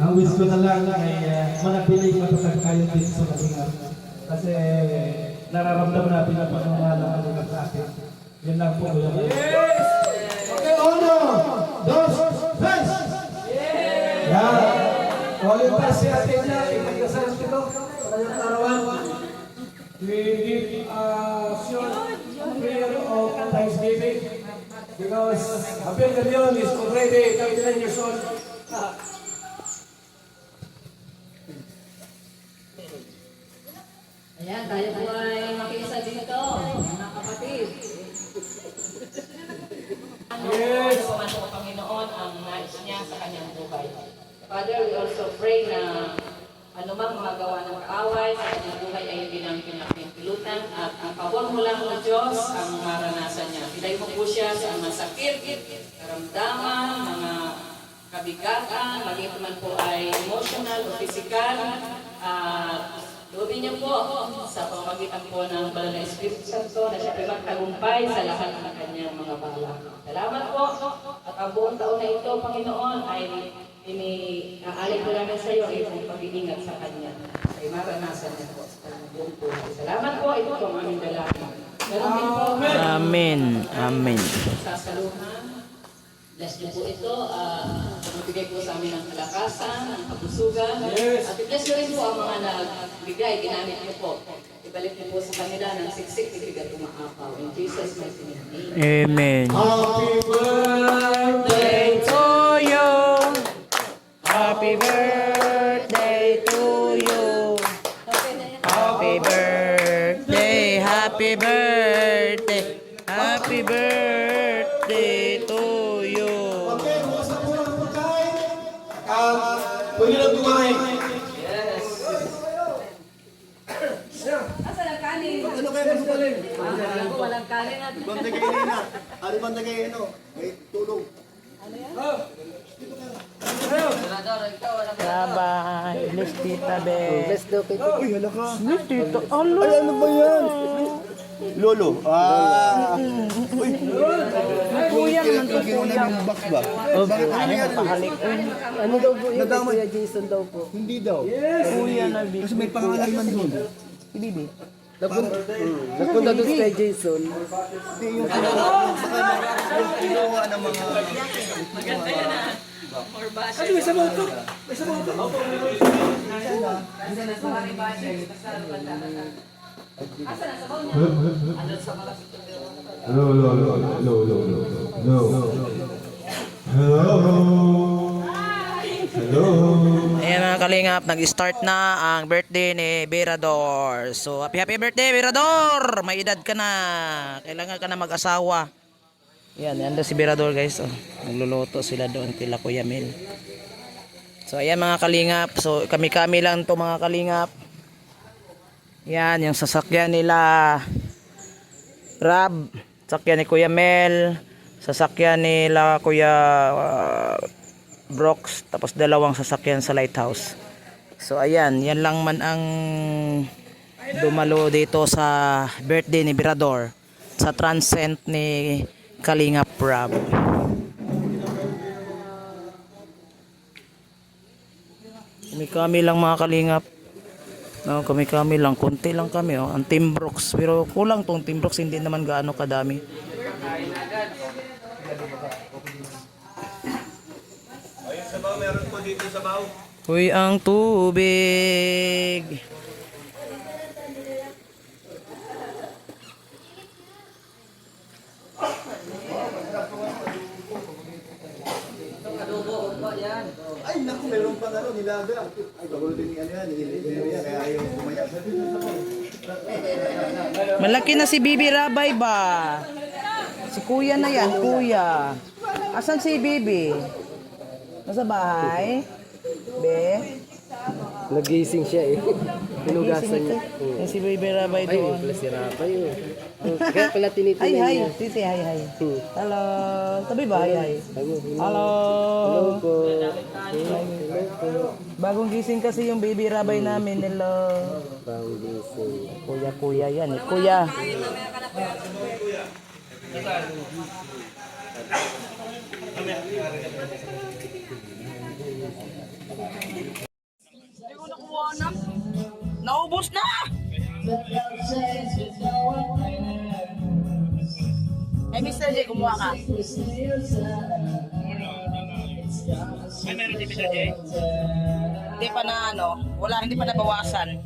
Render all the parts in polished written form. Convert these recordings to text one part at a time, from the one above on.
Ang wish ko na lang ay manatili matutag kayo dito sa Kalinga. Kasi nararamdaman natin ang pagmamahal ng Kalinga sa atin. Yan lang po. Yes! Okay, uno, dos, tres! Yan. Volunteer si Ate niya, ipagdasal ito sa kanyang arawan. We give a short prayer of thanksgiving because Abel Galion is already 39 years old. Ayan, tayo po ay makiisa dito, mga kapatid. Yes. Pumasok ang Panginoon ang nais niya sa kanyang buhay. Father, we also pray na anumang mga gawa ng kaaway sa kanyang buhay ay hindi namin pinapintulutan at ang pawang mula ng Diyos ang maranasan niya. Piday mo po siya sa mga sakit, karamdaman, mga kabigatan, maging man po ay emotional o physical. Loobin niyo po sa pamamagitan po ng Banal na Espiritu Santo na siya magtagumpay sa lahat ng kanyang mga balak. Salamat po at ang buong taon na ito, Panginoon, ay iniaalay ko namin sa iyo ang pag-iingat sa kanya. Ay maranasan niya po sa kanyang buong buhay. Salamat po, ito po ang aming dalangin. Amen. Amen. Sasaluhan. Bless niyo po ito. Magbigay po sa amin ng kalakasan, ng kabusugan. At i-bless niyo rin po ang mga nagbigay, ginamit niyo po. Ibalik niyo po sa kanila ng siksik, ibigat umaapaw. In Jesus' mighty name. Amen. Happy birthday To you. Happy birthday to you. Happy birthday. Happy birthday. Happy birthday to you. Okay, bukas na po ng pagkain. Pwede lang kumain. Asa lang kanin? Ano kayo magsasalin? Walang kanin at Banda kay Elena. Ano banda kay ano? May tulong. Bye-bye. Bless Tita Beth. Bless daw kay Tito. Uy, hala ka. Bless Tita. Alo. Ay, ano ba yan? Lolo. Uy. Kuya naman to, Ginawa kuya. namin yung box ba? Oh, ano pahalik ko. Ano daw po yun? Nadamay. Kuya Jason daw po. Hindi daw. Kuya na Kasi may pangalan man doon. Bibi. Nagpunta doon kay Jason. Hindi yung kinuha sa kanya. Yung kinuha ng mga... Ano, may sabaw to? May sabaw to? Hello, hello, hello, hello, hello, hello. Hello. Hello. Ayan mga kalingap, nag-start na ang birthday ni Berador. So, happy birthday Berador! May edad ka na. Kailangan ka na mag-asawa. Yan, yan si Berador guys. Oh, nagluluto sila doon kila Kuya Mel. So, ayan mga kalingap. So, kami-kami lang to mga kalingap. Yan, yung sasakyan nila Rab. Sasakyan ni Kuya Mel. Sasakyan nila Kuya Brooks, tapos dalawang sasakyan sa Lighthouse. So ayan, yan lang man ang dumalo dito sa birthday ni Berador sa Transcend ni Kalingap Rab. Kami lang mga Kalingap. No, kami lang, konti lang kami oh. Ang Team Brooks, pero kulang tong Team Brooks, hindi naman gaano kadami. Sabaw, meron po dito sabaw. Uy, ang tubig. Ay, naku, meron pang ano, nilaga. Ay, bago din ni ano yan. Yan, kaya ayaw kumaya. Malaki na si Bibi Rabay ba? Si kuya na yan, kuya. Asan si Bibi? Nasa bahay? Be? Nagising siya eh. Hinugasan niya. Yan si Bibi Rabay Ay, doon. pala si Rapay eh. Kaya pala Ay, tinitingnan hi. niya. Titi, hi. Hello. Tabi ba? Hi. Hello. Hello po. Bagong gising kasi yung Bibi Rabay namin. Hello. Foundation. Kuya yan eh. Kuya. Hindi ko nakuha na. Naubos na! Eh, Mr. J, kumuha ka. Ay, meron din Mr. J? Hindi pa na ano, wala, hindi pa nabawasan.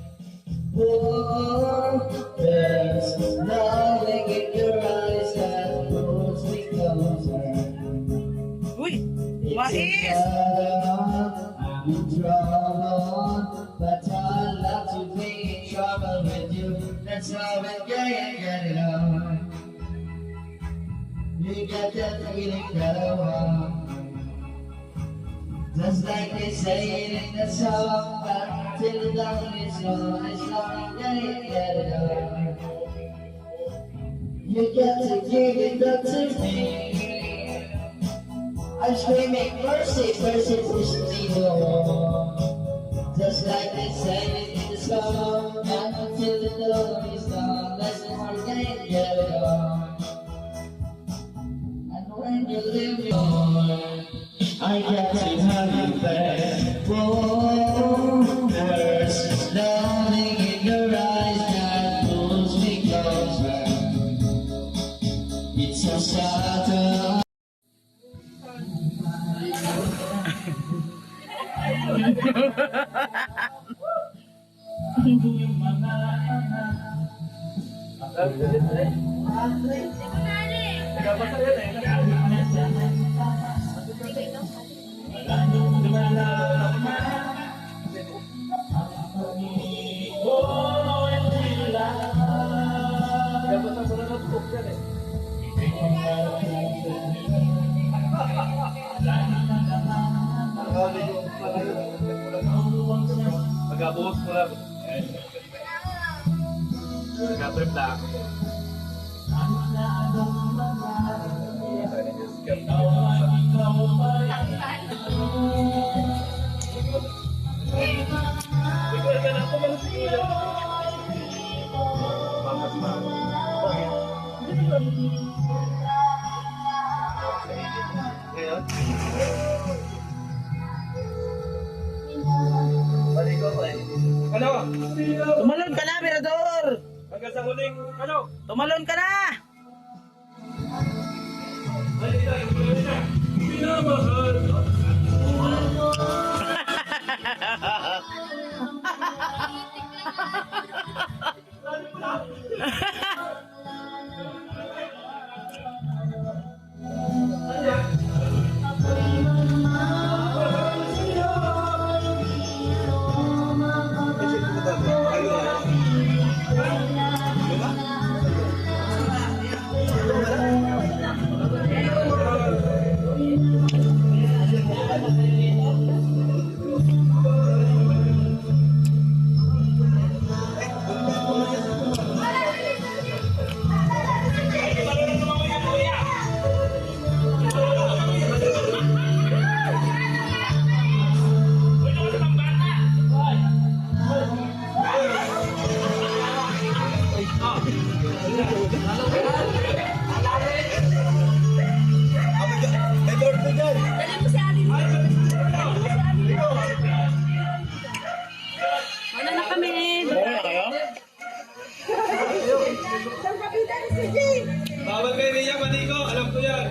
There's nothing in your eyes that pulls me closer. Uy, mais! I'm in trouble, but I love to be in trouble with you. That's how we get it on. You got that feeling that I want. Just like they say in the song, till the dawn is long, as long as you get it on. You got to give it up to me. I'm screaming mercy, mercy, push me on. Just like they say in the song, until the dawn is long, as long as you get it on. And when you leave me on, I got to have you back. Whoa, there's nothing in your eyes that pulls me closer. It's so sad to Mag-abuhos ko lang. Mag-trip lang. Ano? Tumalon ka na, Mirador! Hanggang sa huling, ano? Tumalon ka na! Pinamahal. May board ko dyan. Wala na kami. Meron na kayo? Bawal kayo niya, Maniko. Alam ko yan.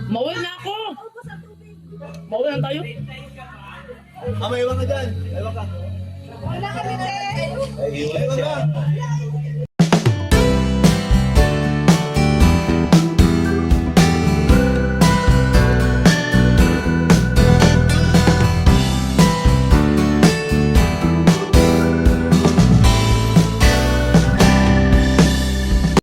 Mauwi na ako! Mauwi na tayo? May iwan ka dyan. May iwan ka. Wala kami na. May iwan ka.